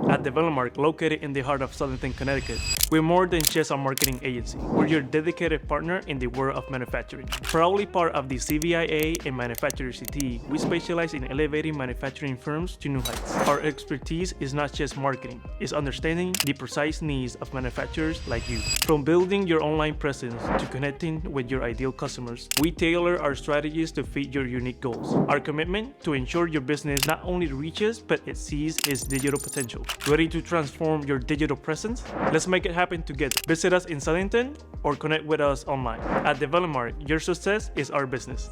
At Develomark, located in the heart of Southington, Connecticut, we're more than just a marketing agency. We're your dedicated partner in the world of manufacturing. Proudly part of the CVIA and Manufacturers CT, we specialize in elevating manufacturing firms to new heights. Our expertise is not just marketing, it's understanding the precise needs of manufacturers like you. From building your online presence to connecting with your ideal customers, we tailor our strategies to fit your unique goals. Our commitment to ensure your business not only reaches, but it sees its digital potential. Ready to transform your digital presence? Let's make it happen together. Visit us in Southington or connect with us online. At Develomark, your success is our business.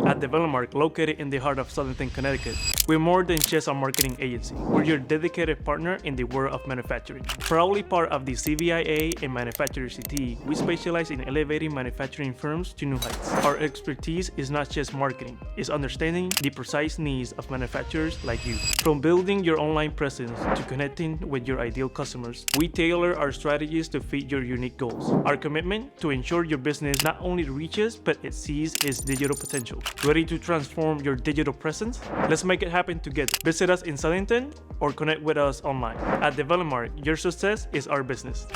At Develomark, located in the heart of Southington, Connecticut, we're more than just a marketing agency. We're your dedicated partner in the world of manufacturing. Proudly part of the CVIA and Manufacturers CT, we specialize in elevating manufacturing firms to new heights. Our expertise is not just marketing, it's understanding the precise needs of manufacturers like you. From building your online presence to connecting with your ideal customers, we tailor our strategies to fit your unique goals. Our commitment to ensure your business not only reaches, but it sees its digital potential. Ready to transform your digital presence? Let's make it happen together. Visit us in Southington or connect with us online. At Develomark, your success is our business.